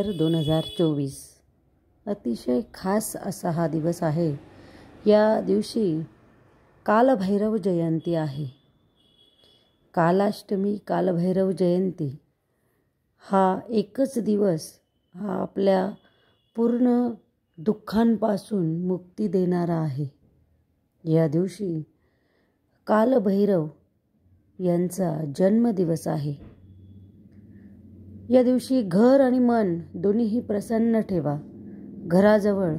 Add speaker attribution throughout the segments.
Speaker 1: डिसेंबर 2024 अतिशय खास असा हा दिवस आहे। या दिवशी कालभैरव जयंती आहे। कालाष्टमी, कालभैरव जयंती हा एकच दिवस हा आपल्या पूर्ण दुःखांपासून मुक्ती देणारा आहे। या दिवशी कालभैरव यांचा जन्मदिवस आहे। या दिवशी घर आणि मन दोन्हीही प्रसन्न ठेवा। घराजवळ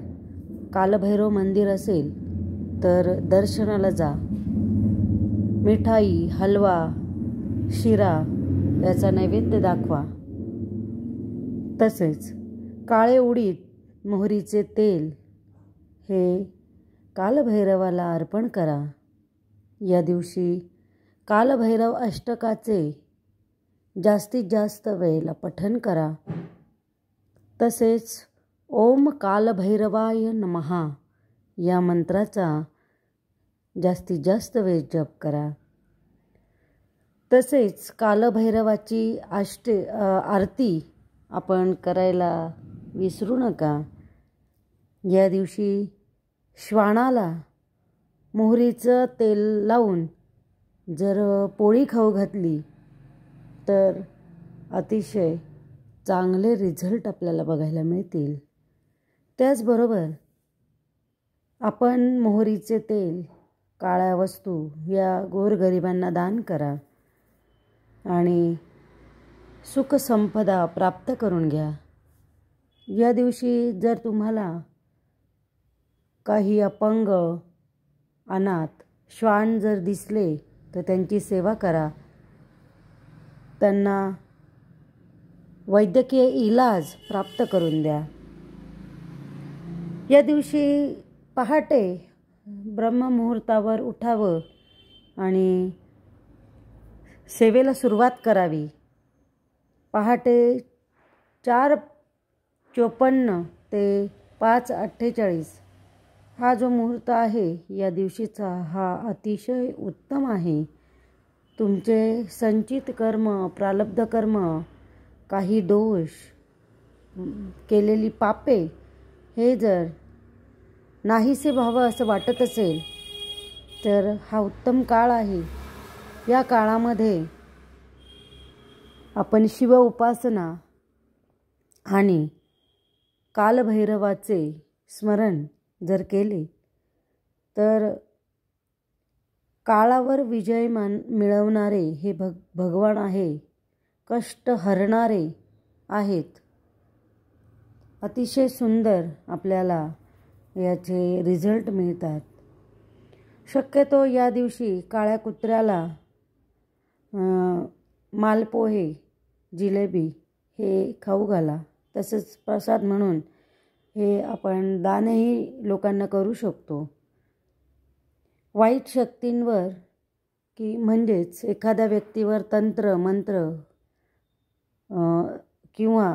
Speaker 1: कालभैरव मंदिर असेल तर दर्शनाला जा। मिठाई, हलवा, शिरा याचा नैवेद्य दाखवा। तसेच काळे उडीद, मोहरीचे तेल हे कालभैरवाला अर्पण करा। या दिवशी कालभैरव अष्टकाचे जास्तीत जास्त वेळेला पठण करा। तसेच ओम कालभैरवाय नमः या मंत्राचा जास्तीत जास्त वेळ जप करा। तसेच कालभैरवाची आरती आपण करायला विसरू नका। या दिवशी श्वानाला मोहरीचं तेल लावून जर पोळी खाऊ घातली तर अतिशय चांगले रिझल्ट आपल्याला बघायला मिळतील। त्याचबरोबर आपण मोहरीचे तेल, काळ्या वस्तू या गोरगरिबांना दान करा आणि सुखसंपदा प्राप्त करून घ्या। या दिवशी जर तुम्हाला काही अपंग, अनाथ श्वान जर दिसले तर त्यांची सेवा करा। त्यांना वैद्यकीय इलाज प्राप्त करून द्या। या दिवशी पहाटे ब्रह्ममुहूर्तावर उठावं आणि सेवेला सुरुवात करावी। पहाटे 4:54 ते 5:48 हा जो मुहूर्त आहे या दिवशीचा हा अतिशय उत्तम आहे। तुमचे संचित कर्म, प्रारब्ध कर्म, काही दोष, केलेली पापे हे जर नाहीसे व्हावं असं वाटत असेल तर हा उत्तम काळ आहे। या काळामध्ये आपण शिव उपासना आणि कालभैरवाचे स्मरण जर केले तर काळावर विजय मिळवणारे हे भगवान आहे, कष्ट हरणारे आहेत। अतिशय सुंदर आपल्याला याचे रिझल्ट मिळतात। शक्यतो या दिवशी काळ्या कुत्र्याला मालपोहे, जिलेबी हे खाऊ घाला। तसंच प्रसाद म्हणून हे आपण दानही लोकांना करू शकतो। वाईट शक्तींवर म्हणजेच एखाद्या व्यक्तीवर तंत्र, मंत्र किंवा